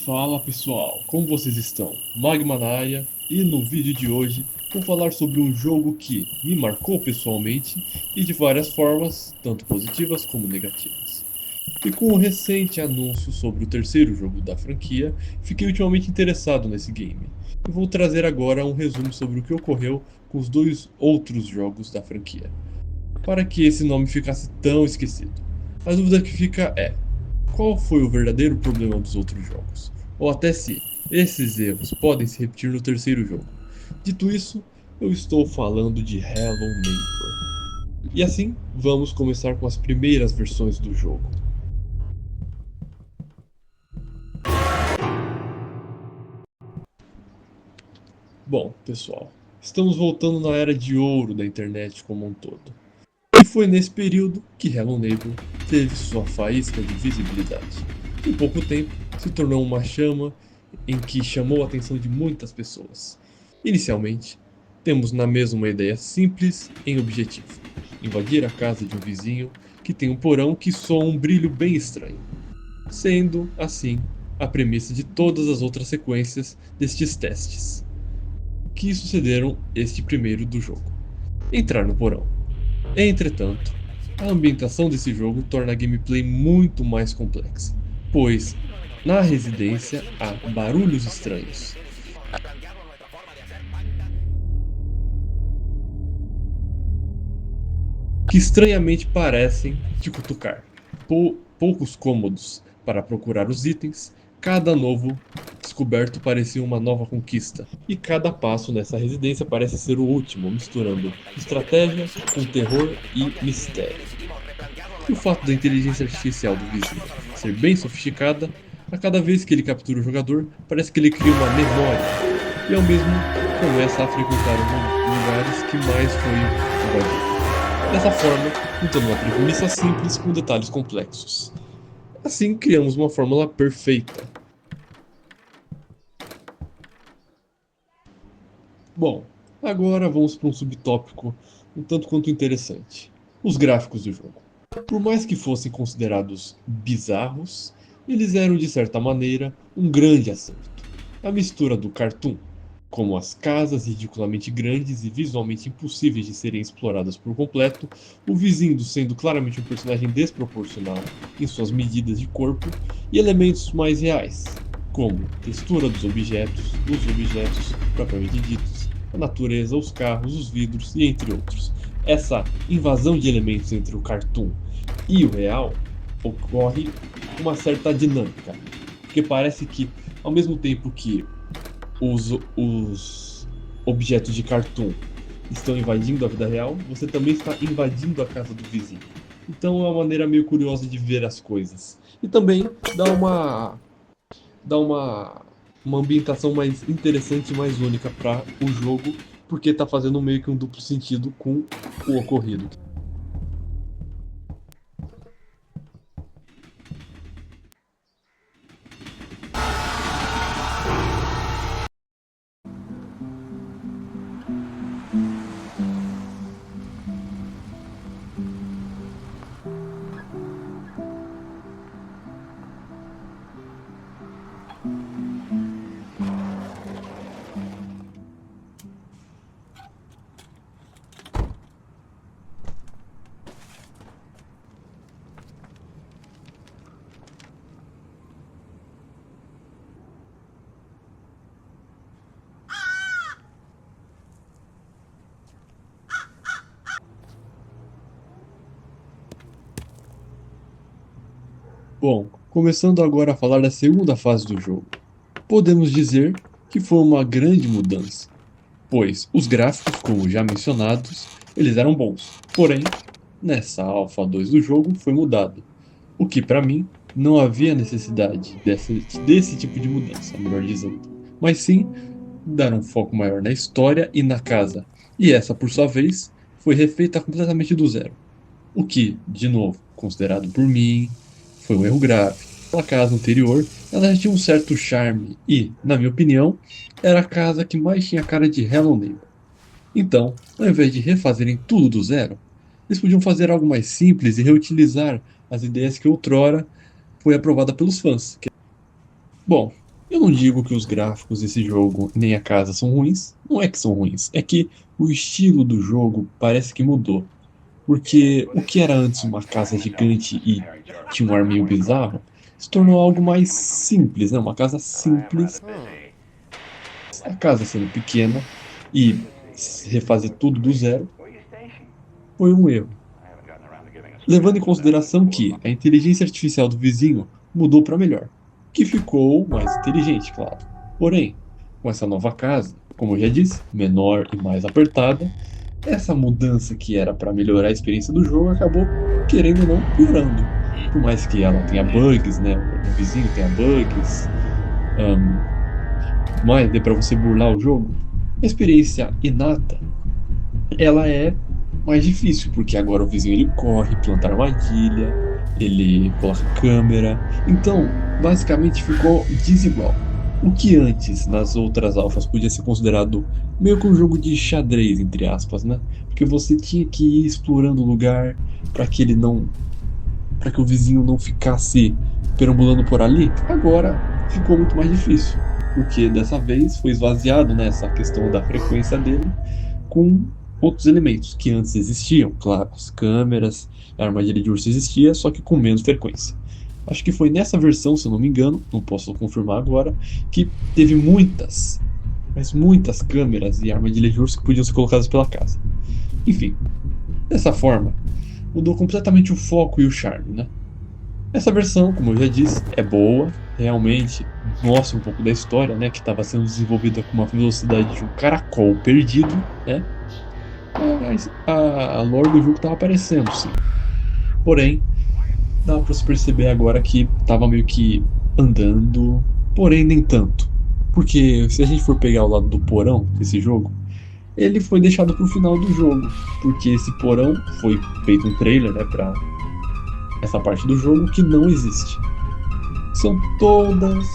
Fala pessoal, como vocês estão? Magma na área, e no vídeo de hoje vou falar sobre um jogo que me marcou pessoalmente e de várias formas, tanto positivas como negativas. E com o recente anúncio sobre o terceiro jogo da franquia, fiquei ultimamente interessado nesse game. E vou trazer agora um resumo sobre o que ocorreu com os dois outros jogos da franquia, para que esse nome ficasse tão esquecido. A dúvida que fica é: qual foi o verdadeiro problema dos outros jogos? Ou até se esses erros podem se repetir no terceiro jogo? Dito isso, eu estou falando de Hello Neighbor. E assim, vamos começar com as primeiras versões do jogo. Bom, pessoal, estamos voltando na era de ouro da internet como um todo. E foi nesse período que Hello Neighbor teve sua faísca de visibilidade. Em pouco tempo, se tornou uma chama em que chamou a atenção de muitas pessoas. Inicialmente, temos na mesma uma ideia simples em objetivo: invadir a casa de um vizinho que tem um porão que soa um brilho bem estranho, sendo, assim, a premissa de todas as outras sequências destes testes, que sucederam este primeiro do jogo: entrar no porão. Entretanto, a ambientação desse jogo torna a gameplay muito mais complexa, pois na residência há barulhos estranhos, que estranhamente parecem te cutucar. Poucos cômodos para procurar os itens, cada novo descoberto parecia uma nova conquista, e cada passo nessa residência parece ser o último, misturando estratégia com terror e mistério. E o fato da inteligência artificial do vizinho ser bem sofisticada, a cada vez que ele captura o jogador, parece que ele cria uma memória, e ao mesmo começa a frequentar os lugares que mais foi invadido. Dessa forma, juntando uma premissa simples com detalhes complexos. Assim, criamos uma fórmula perfeita. Bom, agora vamos para um subtópico um tanto quanto interessante: os gráficos do jogo. Por mais que fossem considerados bizarros, eles eram de certa maneira um grande acerto. A mistura do cartoon, como as casas ridiculamente grandes e visualmente impossíveis de serem exploradas por completo, o vizinho sendo claramente um personagem desproporcional em suas medidas de corpo, e elementos mais reais, como textura dos objetos, os objetos propriamente ditos, a natureza, os carros, os vidros e entre outros. Essa invasão de elementos entre o cartoon e o real ocorre uma certa dinâmica, porque parece que, ao mesmo tempo que os objetos de cartoon estão invadindo a vida real, você também está invadindo a casa do vizinho. Então é uma maneira meio curiosa de ver as coisas. E também dá uma ambientação mais interessante e mais única para o jogo, porque está fazendo meio que um duplo sentido com o ocorrido. Bom, começando agora a falar da segunda fase do jogo, podemos dizer que foi uma grande mudança, pois os gráficos, como já mencionados, eles eram bons. Porém, nessa Alpha 2 do jogo foi mudado, o que para mim não havia necessidade desse tipo de mudança, melhor dizendo, mas sim dar um foco maior na história e na casa. E essa, por sua vez, foi refeita completamente do zero. O que, de novo, considerado por mim, foi um erro grave. A casa anterior, ela já tinha um certo charme e, na minha opinião, era a casa que mais tinha cara de Hello Neighbor. Então, ao invés de refazerem tudo do zero, eles podiam fazer algo mais simples e reutilizar as ideias que outrora foi aprovada pelos fãs. Bom, Eu não digo que os gráficos desse jogo nem a casa são ruins, não é que são ruins, é que o estilo do jogo parece que mudou. Porque o que era antes uma casa gigante e tinha um ar meio bizarro, se tornou algo mais simples, né? Uma casa simples, a casa sendo pequena e refazer tudo do zero foi um erro. Levando em consideração que a inteligência artificial do vizinho mudou para melhor, que ficou mais inteligente, claro. Porém, com essa nova casa, como eu já disse, menor e mais apertada, essa mudança que era para melhorar a experiência do jogo acabou, querendo ou não, piorando. Por mais que ela tenha bugs, né? O vizinho tenha bugs, mas dê para você burlar o jogo, a experiência inata ela é mais difícil, porque agora o vizinho ele corre, planta armadilha, ele coloca câmera. Então, basicamente ficou desigual. O que antes, nas outras alfas, podia ser considerado meio que um jogo de xadrez, entre aspas, né? Porque você tinha que ir explorando o lugar para que ele não, para que o vizinho não ficasse perambulando por ali. Agora ficou muito mais difícil, porque dessa vez foi esvaziado, né, essa questão da frequência dele com outros elementos que antes existiam, claro, as câmeras, a armadilha de urso existia, só que com menos frequência. Acho que foi nessa versão, se eu não me engano, não posso confirmar agora, que teve muitas, mas muitas câmeras e armadilhas de urso que podiam ser colocadas pela casa. Enfim, dessa forma, mudou completamente o foco e o charme, né? Essa versão, como eu já disse, é boa, realmente mostra um pouco da história, né, que estava sendo desenvolvida com uma velocidade de um caracol perdido, né? Mas a lore do jogo estava aparecendo, sim. Porém, dá pra se perceber agora que tava meio que andando, porém nem tanto. Porque se a gente for pegar o lado do porão desse jogo, ele foi deixado pro final do jogo, porque esse porão foi feito um trailer, né, pra essa parte do jogo que não existe. São todas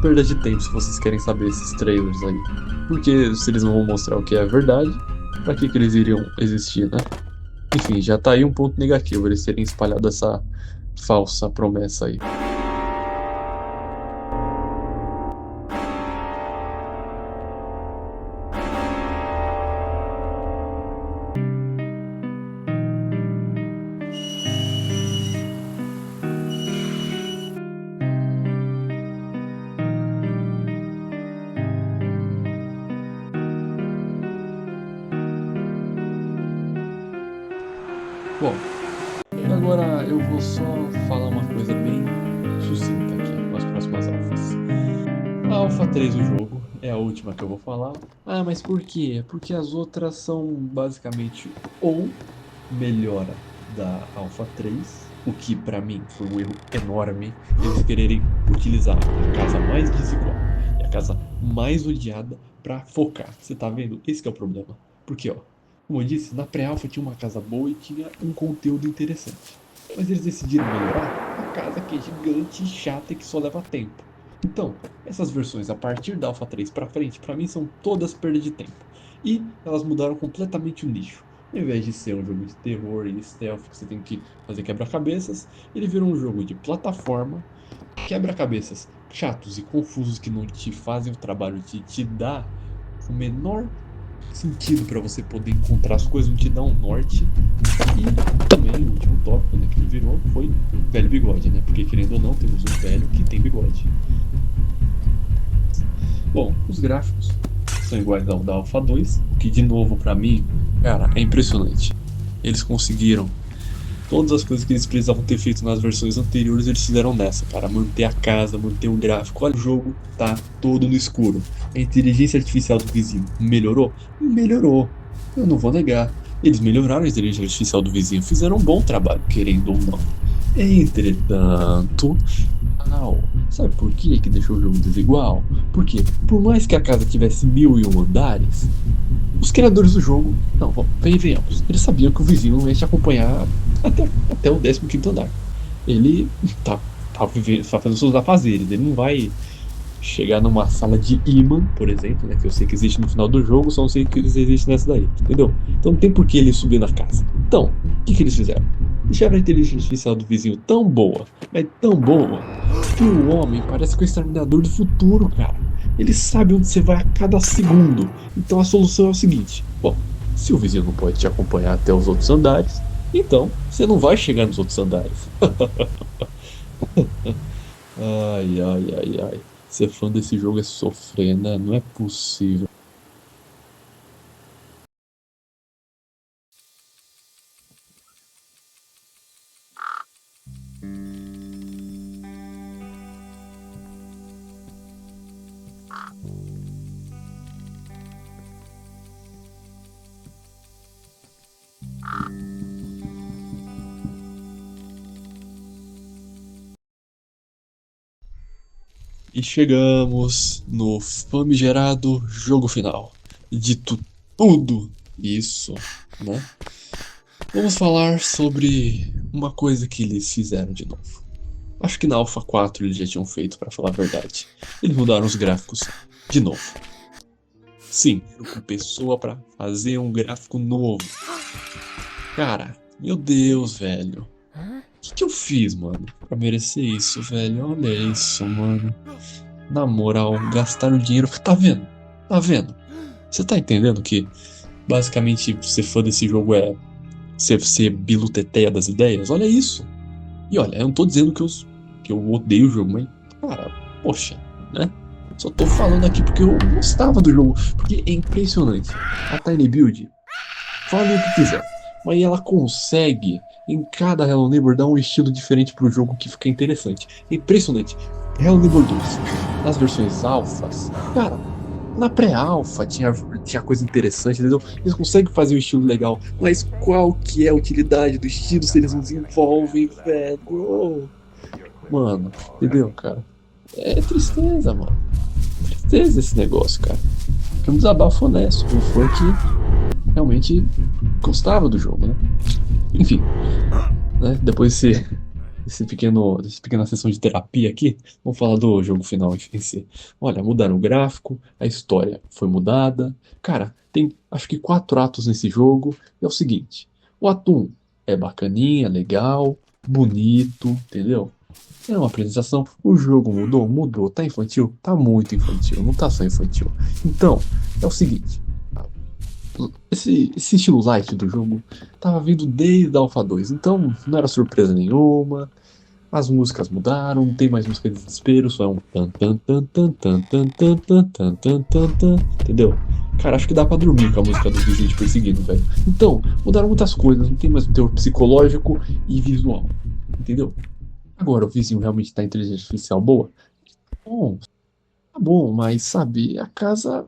perda de tempo se vocês querem saber esses trailers aí. Porque se eles não vão mostrar o que é verdade, pra que eles iriam existir, né? Enfim, já tá aí um ponto negativo, eles terem espalhado essa falsa promessa aí. Bom, agora eu vou só falar uma coisa bem sucinta aqui com as próximas alfas. A Alpha 3 do jogo é a última que eu vou falar. Ah, mas por quê? Porque as outras são basicamente ou melhora da Alpha 3, o que pra mim foi um erro enorme eles quererem utilizar a casa mais desigual e a casa mais odiada pra focar. Você tá vendo? Esse que é o problema. Porque, ó, como eu disse, na pré-alpha tinha uma casa boa e tinha um conteúdo interessante. Mas eles decidiram melhorar a casa que é gigante, chata e que só leva tempo. Então, essas versões a partir da Alpha 3 pra frente, pra mim são todas perda de tempo. E elas mudaram completamente o nicho. Ao invés de ser um jogo de terror e stealth que você tem que fazer quebra-cabeças, ele virou um jogo de plataforma, quebra-cabeças chatos e confusos que não te fazem o trabalho de te dar o menor sentido para você poder encontrar as coisas, não te dá um norte. E também o último tópico, né, que ele virou foi velho bigode, né? Porque querendo ou não, temos um velho que tem bigode. Bom, os gráficos são iguais ao da Alpha 2, o que de novo pra mim, cara, é impressionante. Eles conseguiram todas as coisas que eles precisavam ter feito nas versões anteriores, eles fizeram nessa, cara. Manter a casa, manter o gráfico. Olha, o jogo tá todo no escuro. A inteligência artificial do vizinho melhorou? Melhorou. Eu não vou negar. Eles melhoraram a inteligência artificial do vizinho, fizeram um bom trabalho, querendo ou não. Entretanto, sabe por que deixou o jogo desigual? Porque, por mais que a casa tivesse 1001 andares, os criadores do jogo, não, venhamos, eles sabiam que o vizinho não ia te acompanhar até o 15º andar. Ele tá fazendo seus afazeres, ele não vai chegar numa sala de imã, por exemplo, né, que eu sei que existe no final do jogo, só não sei que existe nessa daí, entendeu? Então não tem por que ele subir na casa. Então, o que eles fizeram? Deixaram a inteligência artificial do vizinho tão boa, mas tão boa, que o homem parece com o exterminador do futuro, cara. Ele sabe onde você vai a cada segundo. Então a solução é o seguinte: bom, se o vizinho não pode te acompanhar até os outros andares, então você não vai chegar nos outros andares. Ai, ai, ai, ai. Ser fã desse jogo é sofrer, né? Não é possível. E chegamos no famigerado jogo final. Dito tudo isso, né? Vamos falar sobre uma coisa que eles fizeram de novo. Acho que na Alpha 4 eles já tinham feito, pra falar a verdade. Eles mudaram os gráficos de novo. Sim, uma pessoa pra fazer um gráfico novo. Cara, meu Deus, velho. O que eu fiz, mano, pra merecer isso, velho? Olha isso, mano. Na moral, gastaram dinheiro. Tá vendo? Tá vendo? Você tá entendendo que basicamente ser fã desse jogo é ser biluteteia das ideias? Olha isso. E olha, eu não tô dizendo que eu odeio o jogo, mas, cara, poxa, né? Só tô falando aqui porque eu gostava do jogo. Porque é impressionante. A Tiny Build, fale o que quiser. Mas ela consegue, em cada Hello Neighbor, dar um estilo diferente pro jogo que fica interessante. É impressionante. Hello Neighbor 2, nas versões alfas, cara, na pré-alfa tinha coisa interessante, entendeu? Eles conseguem fazer um estilo legal, mas qual que é a utilidade do estilo se eles não desenvolvem, velho? Mano, entendeu, cara? É tristeza, mano. Tristeza esse negócio, cara. Que é um desabafo honesto. Um fã que realmente gostava do jogo, né? Enfim, né? Depois dessa pequena sessão de terapia aqui, vamos falar do jogo final em si. Olha, mudaram o gráfico, a história foi mudada. Cara, tem acho que 4 atos nesse jogo. E é o seguinte: o ato 1 é bacaninha, legal, bonito, entendeu? É uma apresentação. O jogo mudou? Mudou. Tá infantil? Tá muito infantil. Não tá só infantil. Então, é o seguinte. Esse estilo light do jogo tava vindo desde a Alpha 2, então não era surpresa nenhuma. As músicas mudaram, não tem mais música de desespero, só é um tan tan tan tan tan tan tan tan tan tan tan tan, entendeu? Cara, acho que dá pra dormir com a música do vizinho te perseguindo, velho. Então, mudaram muitas coisas, não tem mais um teor psicológico e visual, entendeu? Agora, o vizinho realmente tá inteligência artificial boa? Bom, tá bom, mas sabe, a casa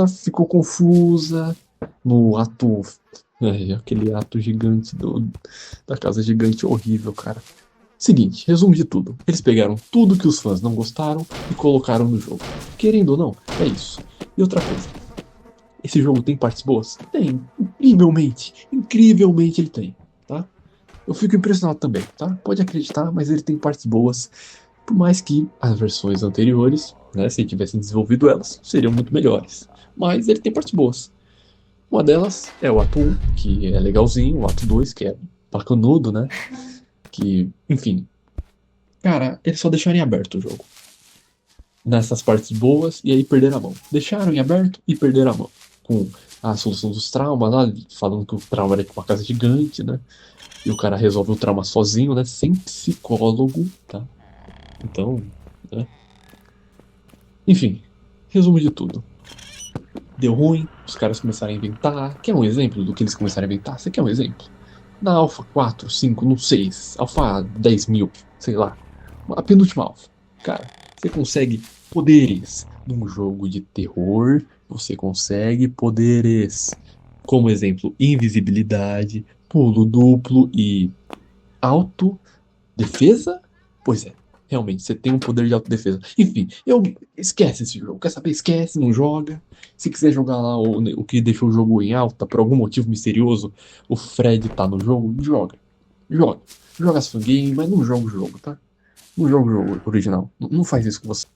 ficou confusa no ato. Aquele ato gigante da casa gigante horrível, cara. Seguinte, resumo de tudo. Eles pegaram tudo que os fãs não gostaram e colocaram no jogo. Querendo ou não, é isso. E outra coisa, esse jogo tem partes boas? Tem. Incrivelmente. Incrivelmente ele tem, tá? Eu fico impressionado também, tá? Pode acreditar, mas ele tem partes boas. Por mais que as versões anteriores, né, se tivessem desenvolvido elas, seriam muito melhores. Mas ele tem partes boas. Uma delas é o ato 1, que é legalzinho, o ato 2, que é bacanudo, né? Que, enfim. Cara, eles só deixaram em aberto o jogo. Nessas partes boas, e aí perderam a mão. Deixaram em aberto e perderam a mão. Com a solução dos traumas lá, falando que o trauma era tipo uma casa gigante, né? E o cara resolve o trauma sozinho, né? Sem psicólogo, tá? Então, né? Enfim, resumo de tudo. Deu ruim, os caras começaram a inventar. Quer um exemplo do que eles começaram a inventar? Você quer um exemplo? Na Alpha 4, 5, não sei, Alpha 10.000, sei lá. A penúltima Alpha. Cara, você consegue poderes num jogo de terror. Você consegue poderes. Como exemplo, invisibilidade, pulo duplo e autodefesa? Pois é, realmente, você tem um poder de autodefesa. Enfim, esquece esse jogo. Quer saber? Esquece, não joga. Se quiser jogar lá o que deixou o jogo em alta, por algum motivo misterioso, o Fred tá no jogo, joga. Joga. Joga as fangame, mas não joga o jogo, tá? Não joga o jogo original. Não faz isso com você.